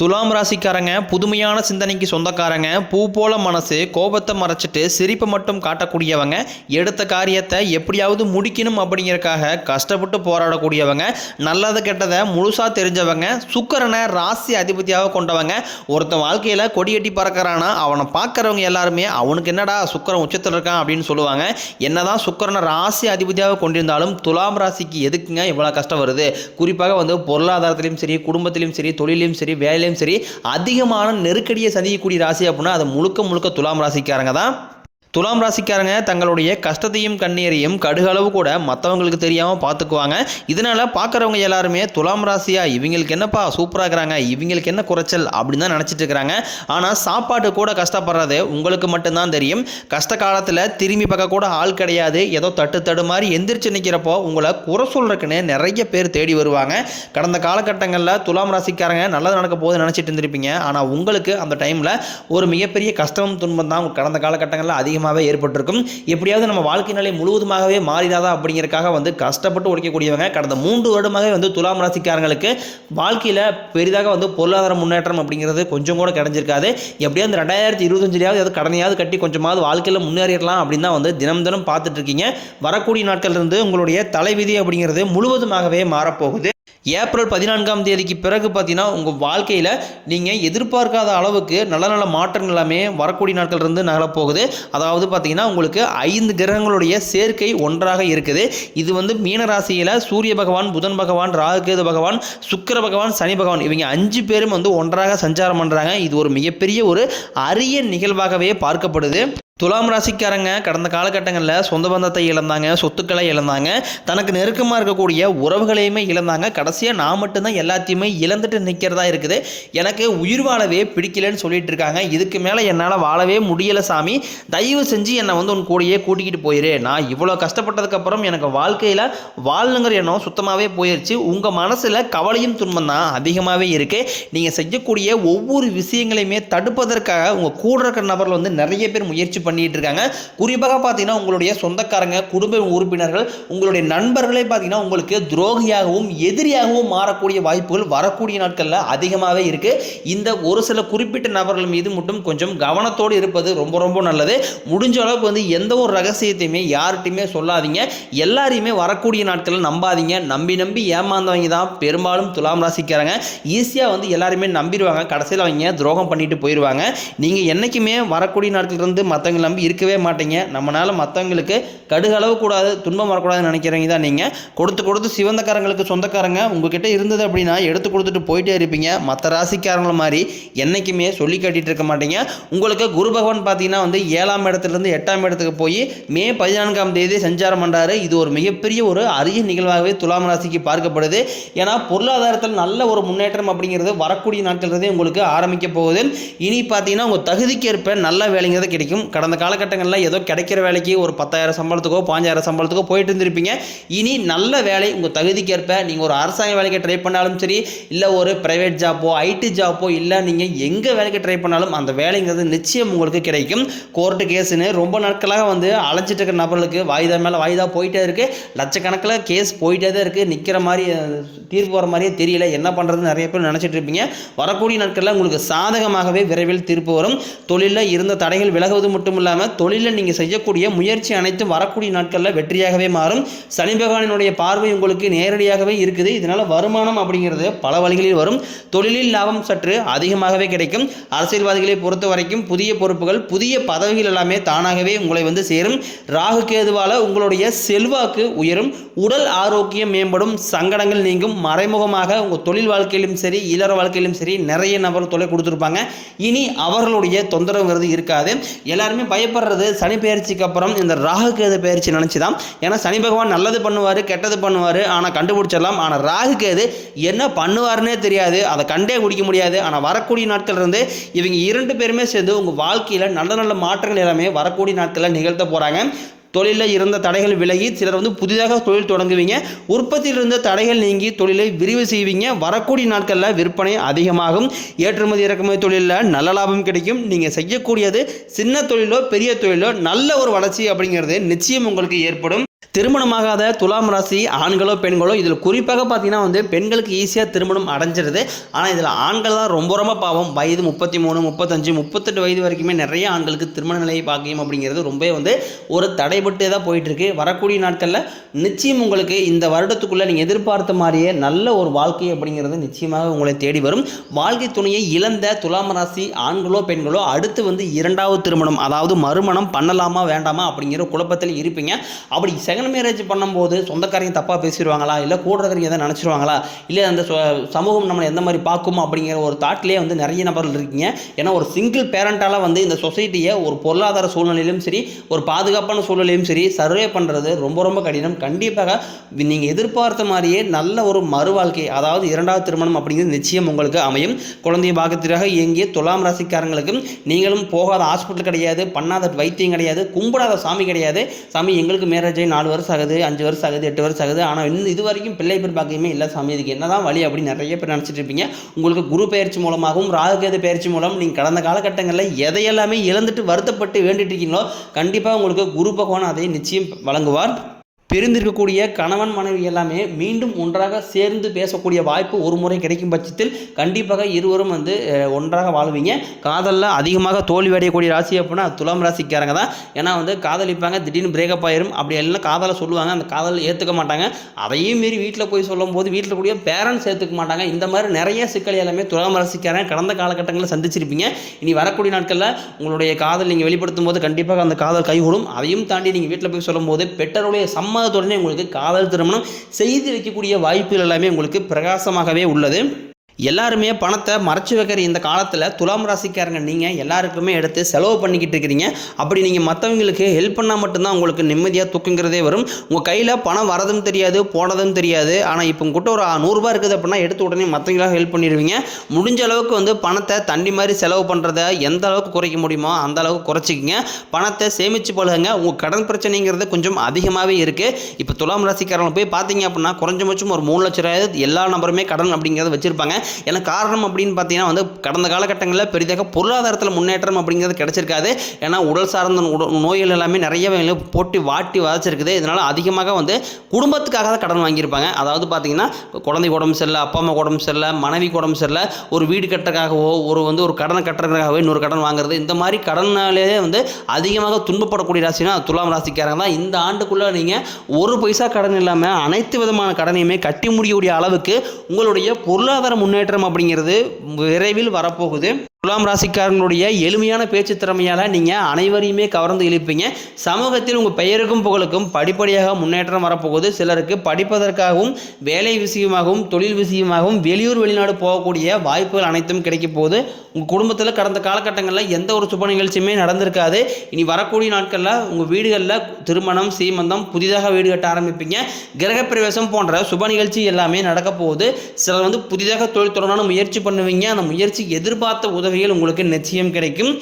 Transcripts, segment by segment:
துலாம் ராசிக்காரங்க புதுமையான சிந்தனைக்கு சொந்தக்காரங்க, பூ போல மனசு, கோபத்தை மறைச்சிட்டு சிரிப்பை மட்டும் காட்டக்கூடியவங்க, எடுத்த காரியத்தை எப்படியாவது முடிக்கணும் அப்படிங்கிறக்காக கஷ்டப்பட்டு போராடக்கூடியவங்க, நல்லது கெட்டதை முழுசாக தெரிஞ்சவங்க, சுக்கிரனை ராசி அதிபதியாக கொண்டவங்க. ஒருத்தன் வாழ்க்கையில் கொடியட்டி பறக்கிறானா அவனை பார்க்குறவங்க எல்லாருமே அவனுக்கு என்னடா சுக்கிரன் உச்சத்தில் இருக்கான் அப்படின்னு சொல்லுவாங்க. என்னதான் சுக்கிரனை ராசி அதிபதியாக கொண்டிருந்தாலும் துலாம் ராசிக்கு எதுக்குங்க இவ்வளோ கஷ்டம் வருது? குறிப்பாக பொருளாதாரத்திலையும் சரி, குடும்பத்திலையும் சரி, தொழிலையும் சரி, வேலையிலும் சரி அதிகமான நெருக்கடியை சந்திக்கக்கூடிய ராசி அப்படின்னா அது முழுக்க முழுக்க துலாம் ராசிக்காரங்க தான். துலாம் ராசிக்காரங்க தங்களுடைய கஷ்டத்தையும் கண்ணீரையும் கடுகளவு கூட மற்றவங்களுக்கு தெரியாமல் பார்த்துக்குவாங்க. இதனால் பார்க்குறவங்க எல்லாருமே துலாம் ராசியா இவங்களுக்கு என்னப்பா சூப்பராக இருக்கிறாங்க, இவங்களுக்கு என்ன குறைச்சல் அப்படின்னு தான் நினச்சிட்டு இருக்கிறாங்க. ஆனால் சாப்பாட்டு கூட கஷ்டப்படுறது உங்களுக்கு மட்டும்தான் தெரியும். கஷ்ட காலத்தில் திரும்பி பார்க்க கூட ஆள் கிடையாது. ஏதோ தட்டு மாதிரி எந்திரிச்சு நிற்கிறப்போ உங்களை குறை சொல்றதுக்குன்னு நிறைய பேர் தேடி வருவாங்க. கடந்த காலகட்டங்களில் துலாம் ராசிக்காரங்க நல்லது நடக்க போது நினச்சிட்டு இருந்திருப்பீங்க. ஆனால் உங்களுக்கு அந்த டைமில் ஒரு மிகப்பெரிய கஷ்டம் துன்பம் தான் கடந்த காலகட்டங்களில் அதிகமாக ஏற்பட்டிருக்கும். எப்படியாவது நம்ம வாழ்க்கை நிலை முழுவதுமாகவே மாறிடாதா அப்படிங்கிறதுக்காக கஷ்டப்பட்டு உழைக்கக்கூடியவங்க. கடந்த 3 வருடமாக துலாம் ராசிக்காரங்களுக்கு வாழ்க்கையில் பெரிதாக பொருளாதார முன்னேற்றம் அப்படிங்கிறது கொஞ்சம் கூட கிடைஞ்சிருக்காது. எப்படியாவது 2025 கடனையாவது கட்டி கொஞ்சமாவது வாழ்க்கையில் முன்னேறிடலாம் அப்படின்னு தான் தினம் தினம் பார்த்துட்டு இருக்கீங்க. வரக்கூடிய நாட்கள் இருந்து உங்களுடைய தலைவிதி அப்படிங்கிறது முழுவதுமாகவே மாறப்போகுது. ஏப்ரல் 14ஆம் தேதிக்கு பிறகு பார்த்தீங்கன்னா உங்கள் வாழ்க்கையில் நீங்கள் எதிர்பார்க்காத அளவுக்கு நல்ல நல்ல மாற்றங்கள் எல்லாமே வரக்கூடிய நாட்கள் இருந்து நகரப்போகுது. அதாவது பார்த்தீங்கன்னா உங்களுக்கு 5 கிரகங்களுடைய சேர்க்கை ஒன்றாக இருக்குது. இது மீன ராசியில் சூரிய பகவான், புதன் பகவான், ராகுகேது பகவான், சுக்கிர பகவான், சனி பகவான் இவங்க 5 பேரும் ஒன்றாக சஞ்சாரம் பண்ணுறாங்க. இது ஒரு மிகப்பெரிய ஒரு அரிய நிகழ்வாகவே பார்க்கப்படுது. துலாம் ராசிக்காரங்க கடந்த காலகட்டங்களில் சொந்த பந்தத்தை இழந்தாங்க, சொத்துக்களை இழந்தாங்க, தனக்கு நெருக்கமாக இருக்கக்கூடிய உறவுகளையுமே இழந்தாங்க. கடைசியாக நான் மட்டும்தான் எல்லாத்தையுமே இழந்துட்டு நிற்கிறதா இருக்குது. எனக்கு உயிர் வாழவே பிடிக்கலன்னு சொல்லிட்டு இருக்காங்க. இதுக்கு மேலே என்னால் வாழவே முடியலை சாமி, தயவு செஞ்சு என்னை உன் கூடயே கூட்டிக்கிட்டு போயிரு. நான் இவ்வளோ கஷ்டப்பட்டதுக்கப்புறம் எனக்கு வாழ்க்கையில் வாழணுங்கிற எண்ணம் சுத்தமாகவே போயிடுச்சு. உங்கள் மனசில் கவலையும் துன்பம் தான் அதிகமாகவே இருக்குது. நீங்கள் செய்யக்கூடிய ஒவ்வொரு விஷயங்களையுமே தடுப்பதற்காக உங்கள் கூட இருக்கிற நபர்கள் நிறைய பேர் முயற்சி பண்ணிட்டு இருக்காங்க. குறிப்பாக பார்த்தீங்கன்னா உங்களுடைய சொந்தக்காரங்க, குடும்ப உறுப்பினர்கள், உங்களுடைய நண்பர்களே பார்த்தீங்கன்னா உங்களுக்கு துரோகியாகவும் எதிரியாகவும் மாறக்கூடிய வாய்ப்புகள் வரக்கூடிய நாட்களில் அதிகமாகவே இருக்கு. இந்த ஒரு சில குறிப்பிட்ட நபர்கள் மீது மட்டும் கொஞ்சம் கவனத்தோடு இருப்பது ரொம்ப ரொம்ப நல்லது. முடிஞ்ச அளவுக்கு எந்த ஒரு ரகசியத்தையுமே யார்கிட்டையுமே சொல்லாதீங்க. எல்லாரையுமே வரக்கூடிய நாட்களில் நம்பாதீங்க. நம்பி ஏமாந்தவங்க தான் பெரும்பாலும் துலாம் ராசிக்காரங்க. ஈஸியாக எல்லாருமே நம்பிடுவாங்க. கடைசியில் அவங்க துரோகம் பண்ணிட்டு போயிடுவாங்க. நீங்கள் என்னைக்குமே வரக்கூடிய நாட்கள் இருந்து மற்றவங்க நம்பி இருக்கவே மாட்டீங்க. நம்மளால மற்றவங்களுக்கு கடுகளவு கூடாது, துன்பம் வரக்கூடாதுன்னு நினைக்கிறவங்க தான் நீங்கள். கொடுத்து சிவந்தக்காரங்களுக்கு சொந்தக்காரங்க உங்ககிட்ட இருந்தது அப்படின்னா எடுத்து கொடுத்துட்டு போயிட்டே இருப்பீங்க. மற்ற ராசிக்காரங்களை மாதிரி என்னைக்குமே சொல்லி காட்டிட்டு இருக்க மாட்டீங்க. உங்களுக்கு குரு பகவான் பார்த்தீங்கன்னா 7ஆம் இடத்துலேருந்து 8ஆம் இடத்துக்கு போய் மே 14ஆம் தேதி சஞ்சாரம் பண்ணுறாரு. இது ஒரு மிகப்பெரிய ஒரு அரிய நிகழ்வாகவே துலாம் ராசிக்கு பார்க்கப்படுது. ஏன்னா பொருளாதாரத்தில் நல்ல ஒரு முன்னேற்றம் அப்படிங்கிறது வரக்கூடிய நாட்கள் உங்களுக்கு ஆரம்பிக்க போகுது. இனி பார்த்தீங்கன்னா உங்கள் தகுதிக்கு ஏற்ப நல்ல வேலைங்கிறது கிடைக்கும். கடந்த காலகட்டங்களில் ஏதோ கிடைக்கிற வேலைக்கு ஒரு 10,000 சம்பளத்துக்கோ 5,000 சம்பளத்துக்கோ போயிட்டு இருந்திருப்பீங்க. இனி நல்ல வேலை உங்கள் தகுதிக்கு ஏற்ப நீங்கள் ஒரு அரசாங்க வேலைக்கு ட்ரை பண்ணாலும் சரி, இல்லை ஒரு பிரைவேட் ஜாப்போ, ஐடி ஜாப்போ, இல்லை நீங்கள் எங்கே வேலைக்கு ட்ரை பண்ணாலும் அந்த வேலைங்கிறது நிச்சயம் உங்களுக்கு கிடைக்கும். கோர்ட்டு கேஸுன்னு ரொம்ப நாட்களாக அலைஞ்சிட்டு இருக்கிற நபர்களுக்கு வாய்தா மேலே வாய்தா போயிட்டே இருக்குது. லட்சக்கணக்கில் கேஸ் போயிட்டே தான் இருக்குது. நிற்கிற மாதிரி தீர்ப்பு வர மாதிரியே தெரியல. என்ன பண்ணுறதுன்னு நிறைய பேர் நினச்சிட்டு இருப்பீங்க. வரக்கூடிய நாட்களில் உங்களுக்கு சாதகமாகவே விரைவில் தீர்ப்பு வரும். தொழிலில் இருந்த தடைகள் விலகுவது மட்டும் இல்லாமல் தொழிலில் நீங்கள் செய்யக்கூடிய முயற்சி அனைத்தும் வரக்கூடிய நாட்களில் வெற்றியாகவே மாறும். சனி பகவானினுடைய பார்வை உங்களுக்கு நேரடியாகவே இருக்குது. இதனால் வருமானம் அப்படிங்கிறது பல வழிகளில் வரும். தொழிலில் லாபம் சற்று அதிகமாகவே கிடைக்கும். அரசியல்வாதிகளை பொறுத்த வரைக்கும் புதிய பொறுப்புகள், புதிய பதவிகள் எல்லாமே தானாகவே உங்களை சேரும். ராகு கேதுவால் உங்களுடைய செல்வாக்கு உயரும். உடல் ஆரோக்கியம் மேம்படும். சங்கடங்கள் நீங்கும். மறைமுகமாக உங்கள் தொழில் வாழ்க்கையிலும் சரி, இல்லற வாழ்க்கையிலும் சரி நிறைய நபர்கள் தொலை கொடுத்துருப்பாங்க. இனி அவர்களுடைய தொந்தரவுங்கிறது இருக்காது. எல்லாருமே பயப்படுறது சனி பெயர்ச்சிக்கு அப்புறம் இந்த ராகு கேது பெயர்ச்சி நினச்சி தான். ஏன்னா சனி பகவான் நல்லது பண்ணுவார், கெட்டது பண்ணுவார், ஆனால் கண்டுபிடிச்சிடலாம். ஆனால் ராகு கேது என்ன பண்ணுவார்னே தெரியாது, அதை கண்டே குடிக்க முடியாது. ஆனால் வரக்கூடிய நாட்கள் இருந்து இவங்க 2 பேருமே சேர்ந்து உங்கள் வாழ்க்கையில் நல்ல நல்ல மாற்றங்கள் எல்லாமே வரக்கூடிய நாட்களில் நிகழ்த்த போகிறாங்க. தொழிலில் இருந்த தடைகள் விலகி சிலர் புதிதாக தொழில் தொடங்குவீங்க. உற்பத்தியில் இருந்த தடைகள் நீங்கி தொழிலை விரிவு செய்வீங்க. வரக்கூடிய நாட்களில் விற்பனை அதிகமாகும். ஏற்றுமதி இறக்குமதி தொழிலில் நல்ல லாபம் கிடைக்கும். நீங்கள் செய்யக்கூடியது சின்ன தொழிலோ பெரிய தொழிலோ நல்ல ஒரு வளர்ச்சி அப்படிங்கிறது நிச்சயம் உங்களுக்கு ஏற்படும். திருமணமாகாத துலாம் ராசி ஆண்களோ பெண்களோ இதில் குறிப்பாக பார்த்தீங்கன்னா வந்து பெண்களுக்கு ஈஸியாக திருமணம் அடைஞ்சிருது. ஆனால் இதில் ஆண்கள் தான் ரொம்ப ரொம்ப பாவம். வயது 33, 35, 38 வயது வரைக்குமே நிறைய ஆண்களுக்கு திருமண நிலை பாக்கியம் அப்படிங்கிறது ரொம்ப வந்து ஒரு தடைபட்டு தான் போயிட்டுருக்கு. வரக்கூடிய நாட்களில் நிச்சயம் உங்களுக்கு இந்த வருடத்துக்குள்ளே நீங்கள் எதிர்பார்த்த மாதிரியே நல்ல ஒரு வாழ்க்கை அப்படிங்கிறது நிச்சயமாக உங்களை தேடி வரும். வாழ்க்கை துணையை இழந்த துலாம் ராசி ஆண்களோ பெண்களோ அடுத்து வந்து இரண்டாவது திருமணம், அதாவது மறுமணம் பண்ணலாமா வேண்டாமா அப்படிங்கிற குழப்பத்தில் இருப்பீங்க. அப்படி செகண்ட் மேரேஜ் பண்ணும்போது சொந்தக்காரங்க தப்பாக பேசிடுவாங்களா, இல்லை கூட இருக்கிறவங்க எதை நினச்சிருவாங்களா, இல்லை அந்த சமூகம் நம்மளை எந்த மாதிரி பார்க்கும் அப்படிங்கிற ஒரு தாட்லேயே வந்து நிறைய நபர்கள் இருக்கீங்க. ஏன்னா ஒரு சிங்கிள் பேரண்டால் வந்து இந்த சொசைட்டியை ஒரு பொருளாதார சூழ்நிலையிலும் சரி, ஒரு பாதுகாப்பான சூழ்நிலையும் சரி சர்வே பண்ணுறது ரொம்ப ரொம்ப கடினம். கண்டிப்பாக நீங்கள் எதிர்பார்த்த மாதிரியே நல்ல ஒரு மறு வாழ்க்கை, அதாவது இரண்டாவது திருமணம் அப்படிங்கிறது நிச்சயம் உங்களுக்கு அமையும். குழந்தைய பாகத்திற்காக இயங்கிய துலாம் ராசிக்காரங்களுக்கும் நீங்களும் போகாத ஹாஸ்பிட்டல் கிடையாது, பண்ணாத வைத்தியம் கிடையாது, கும்பிடாத சாமி கிடையாது. சாமி எங்களுக்கு மேரேஜ் 4 வருஷம் ஆகுது, 5 வருஷம் ஆகுது, 8 வருஷம் ஆகுது, ஆனால் இன்னும் இது வரைக்கும் பிள்ளை பேர் பாக்கியமே இல்லை சாமி, இதுக்கு என்னதான் வழி அப்படின்னு நிறைய பேர் நினச்சிட்டு இருப்பீங்க. உங்களுக்கு குரு பயிற்சி மூலமாகவும் ராகுகேது பயிற்சி மூலம் நீங்கள் கடந்த காலகட்டங்களில் எதையெல்லாமே இழந்துட்டு வருத்தப்பட்டு வேண்டிட்டு இருக்கீங்களோ கண்டிப்பாக உங்களுக்கு குரு பகவான் அதை நிச்சயம் வழங்குவார். பிரிந்திருக்கக்கூடிய கணவன் மனைவி எல்லாமே மீண்டும் ஒன்றாக சேர்ந்து பேசக்கூடிய வாய்ப்பு ஒரு முறை கிடைக்கும் பட்சத்தில் கண்டிப்பாக இருவரும் வந்து ஒன்றாக வாழ்வீங்க. காதலில் அதிகமாக தோல்வி அடையக்கூடிய ராசி அப்படின்னா துலாம் ராசிக்காரங்க தான். ஏன்னா வந்து காதலிப்பாங்க, திடீர்னு பிரேக்கப் ஆயிரும், அப்படி எல்லாம் காதலை சொல்லுவாங்க, அந்த காதல் ஏற்றுக்க மாட்டாங்க. அதையும் மீறி வீட்டில் போய் சொல்லும் போது வீட்டில் கூடிய பேரண்ட்ஸ் ஏற்றுக்க மாட்டாங்க. இந்த மாதிரி நிறைய சிக்கல் எல்லாமே துலாம் ராசிக்காரங்க கடந்த காலகட்டங்களில் சந்திச்சிருப்பீங்க. இனி வரக்கூடிய நாட்களில் உங்களுடைய காதல் நீங்கள் வெளிப்படுத்தும் போது கண்டிப்பாக அந்த காதல் கைகூடும். அதையும் தாண்டி நீங்கள் வீட்டில் போய் சொல்லும் போது பெற்றோருடைய சம்மதத்துடனே உங்களுக்கு காதல் திருமணம் செய்து வைக்கக்கூடிய வாய்ப்புகள் எல்லாமே உங்களுக்கு பிரகாசமாகவே உள்ளது. எல்லாருமே பணத்தை மறைச்சி வைக்கிற இந்த காலத்தில் துலாம் ராசிக்காரங்க நீங்கள் எல்லாருக்குமே எடுத்து செலவு பண்ணிக்கிட்டு இருக்கிறீங்க. அப்படி நீங்கள் மற்றவங்களுக்கு ஹெல்ப் பண்ணால் மட்டும்தான் உங்களுக்கு நிம்மதியாக தூக்குங்கிறதே வரும். உங்கள் கையில் பணம் வரதும் தெரியாது, போனதும் தெரியாது. ஆனால் இப்போ உங்கள்கிட்ட ஒரு 100 ரூபா இருக்குது அப்படின்னா எடுத்து உடனே மற்றவங்களாக ஹெல்ப் பண்ணிடுவீங்க. முடிஞ்ச அளவுக்கு வந்து பணத்தை தண்டி மாதிரி செலவு பண்ணுறத எந்த அளவுக்கு குறைக்க முடியுமோ அந்த அளவுக்கு குறைச்சிக்கிங்க. பணத்தை சேமித்து பழகுங்க. உங்கள் கடன் பிரச்சனைங்கிறது கொஞ்சம் அதிகமாகவே இருக்குது. இப்போ துலாம் ராசிக்காரங்க போய் பார்த்தீங்க அப்படின்னா குறைஞ்சபட்சம் ஒரு 3 லட்ச ரூபாய் எல்லா நபருமே கடன் அப்படிங்கிறத வச்சுருப்பாங்க. ஏன்னா காரணம் அப்படின்னு பார்த்தீங்கன்னா வந்து கடந்த காலகட்டங்களில் பெரிதாக பொருளாதாரத்தில் முன்னேற்றம் அப்படிங்கிறது கிடைச்சிருக்காது. ஏன்னா உடல் சார்ந்த நோய்கள் எல்லாமே நிறைய போட்டு வாட்டி வதச்சிருக்குது. இதனால் அதிகமாக வந்து குடும்பத்துக்காக தான் கடன் வாங்கியிருப்பாங்க. அதாவது பார்த்தீங்கன்னா குழந்தை உடம்பு சரியில்லை, அப்பா அம்மா உடம்பு சரியில்லை, மனைவி உடம்பு சரியில்லை, ஒரு வீடு கட்டுறதுக்காகவோ ஒரு கடனை கட்டுறதுக்காகவோ இன்னொரு கடன் வாங்குறது, இந்த மாதிரி கடனாலே வந்து அதிகமாக துன்பப்படக்கூடிய ராசினா துலாம் ராசிக்காரங்க தான். இந்த ஆண்டுக்குள்ளே நீங்கள் ஒரு பைசா கடன் இல்லாமல் அனைத்து விதமான கடனையுமே கட்டி முடியக்கூடிய அளவுக்கு உங்களுடைய பொருளாதார முன்னேற்றம் அப்படிங்கிறது விரைவில் வரப்போகுது. துலாம் ராசிக்காரங்களுடைய எளிமையான பேச்சு திறமையால் நீங்கள் அனைவரையுமே கவர்ந்து இழுப்பீங்க. சமூகத்தில் உங்கள் பெயருக்கும் புகழுக்கும் படிப்படியாக முன்னேற்றம் வரப்போகுது. சிலருக்கு படிப்பதற்காகவும் வேலை விஷயமாகவும் தொழில் விஷயமாகவும் வெளியூர் வெளிநாடு போகக்கூடிய வாய்ப்புகள் அனைத்தும் கிடைக்க போகுது. உங்கள் குடும்பத்தில் கடந்த காலகட்டங்களில் எந்த ஒரு சுப நிகழ்ச்சியுமே நடந்திருக்காது. இனி வரக்கூடிய நாட்களில் உங்கள் வீடுகளில் திருமணம், சீமந்தம், புதிதாக வீடு கட்ட ஆரம்பிப்பீங்க. கிரகப்பிரவேசம் போன்ற சுப நிகழ்ச்சி எல்லாமே நடக்க போகுது. சிலர் வந்து புதிதாக தொழில் தொடரான முயற்சி பண்ணுவீங்க. அந்த முயற்சி எதிர்பார்த்த உதவிகள் உங்களுக்கு நிச்சயம் கிடைக்கும்.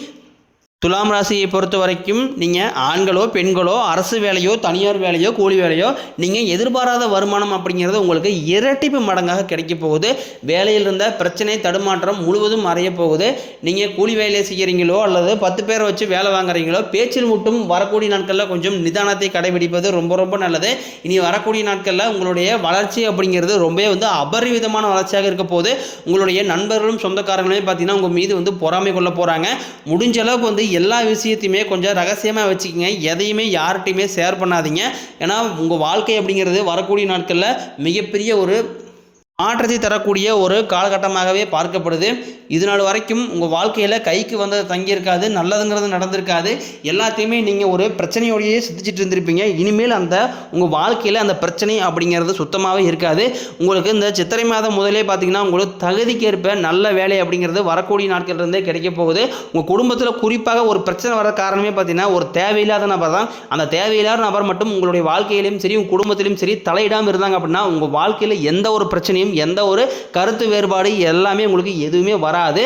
துலாம் ராசியை பொறுத்த வரைக்கும் நீங்கள் ஆண்களோ பெண்களோ அரசு வேலையோ தனியார் வேலையோ கூலி வேலையோ நீங்கள் எதிர்பாராத வருமானம் அப்படிங்கிறது உங்களுக்கு இரட்டிப்பு மடங்காக கிடைக்க போகுது. வேலையில் இருந்த பிரச்சனை தடுமாற்றம் முழுவதும் மறைய போகுது. நீங்கள் கூலி வேலையை செய்கிறீங்களோ அல்லது 10 பேரை வச்சு வேலை வாங்குறீங்களோ பேச்சில் மட்டும் வரக்கூடிய நாட்களில் கொஞ்சம் நிதானத்தை கடைபிடிப்பது ரொம்ப ரொம்ப நல்லது. இனி வரக்கூடிய நாட்களில் உங்களுடைய வளர்ச்சி அப்படிங்கிறது ரொம்ப வந்து அபரிவிதமான வளர்ச்சியாக இருக்க போது. உங்களுடைய நண்பர்களும் சொந்தக்காரங்களுமே பார்த்தீங்கன்னா உங்கள் மீது வந்து பொறாமை கொள்ள போகிறாங்க. முடிஞ்ச அளவுக்கு வந்து எல்லா விஷயத்தையுமே கொஞ்சம் ரகசியமாக வச்சுக்கோங்க. எதையுமே யார்கிட்டையுமே ஷேர் பண்ணாதீங்க. ஏன்னா உங்கள் வாழ்க்கை அப்படிங்கிறது வரக்கூடிய நாட்களில் மிகப்பெரிய ஒரு மாற்றத்தை தரக்கூடிய ஒரு காலகட்டமாகவே பார்க்கப்படுது. இதனால் வரைக்கும் உங்கள் வாழ்க்கையில் கைக்கு வந்தது தங்கியிருக்காது, நல்லதுங்கிறது நடந்திருக்காது. எல்லாத்தையுமே நீங்கள் ஒரு பிரச்சனையோடையே சுற்றிச்சிட்டு இருந்திருப்பீங்க. இனிமேல் அந்த உங்கள் வாழ்க்கையில் அந்த பிரச்சனை அப்படிங்கிறது சுத்தமாகவே இருக்காது. உங்களுக்கு இந்த சித்திரை மாதம் முதலே பார்த்தீங்கன்னா உங்களுக்கு தகுதிக்கேற்ப நல்ல வேலை அப்படிங்கிறது வரக்கூடிய நாட்கள்லேருந்தே கிடைக்க போகுது. உங்கள் குடும்பத்தில் குறிப்பாக ஒரு பிரச்சனை வர காரணமே பார்த்தீங்கன்னா ஒரு தேவையில்லாத நபர் தான். அந்த தேவையில்லாத நபர் மட்டும் உங்களுடைய வாழ்க்கையிலும் சரி உங்கள் குடும்பத்திலும் சரி தலையிடாமல் இருந்தாங்க அப்படின்னா உங்கள் வாழ்க்கையில் எந்த ஒரு பிரச்சனையும் எந்த ஒரு கருத்து வேறுபாடு எல்லாமே உங்களுக்கு எதுவுமே வராது.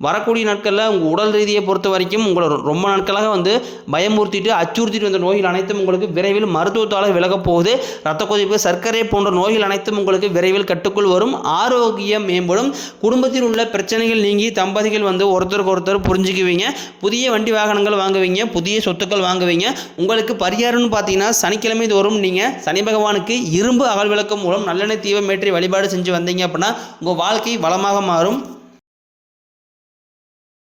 வரக்கூடிய நாட்களில் உங்கள் உடல் ரீதியை பொறுத்த வரைக்கும் உங்களை ரொம்ப நாட்களாக வந்து பயமுறுத்திட்டு அச்சுறுத்திட்டு வந்த நோய்கள் அனைத்தும் உங்களுக்கு விரைவில் மருத்துவத்தால் விலகப் போகுது. இரத்த கொதிப்பு, சர்க்கரை போன்ற நோய்கள் அனைத்தும் உங்களுக்கு விரைவில் கட்டுக்குள் வரும். ஆரோக்கியம் மேம்படும். குடும்பத்தில் உள்ள பிரச்சனைகள் நீங்கி தம்பதிகள் வந்து ஒருத்தருக்கு ஒருத்தர் புரிஞ்சுக்குவீங்க. புதிய வண்டி வாகனங்கள் வாங்குவீங்க, புதிய சொத்துக்கள் வாங்குவீங்க. உங்களுக்கு பரிகாரம்னு பார்த்தீங்கன்னா சனிக்கிழமை தோறும் நீங்கள் சனி பகவானுக்கு இரும்பு அகல் விளக்கம் மூலம் நல்லெண்ணெய் தீபம் ஏற்றி வழிபாடு செஞ்சு வந்தீங்க அப்படின்னா உங்கள் வாழ்க்கை வளமாக மாறும்.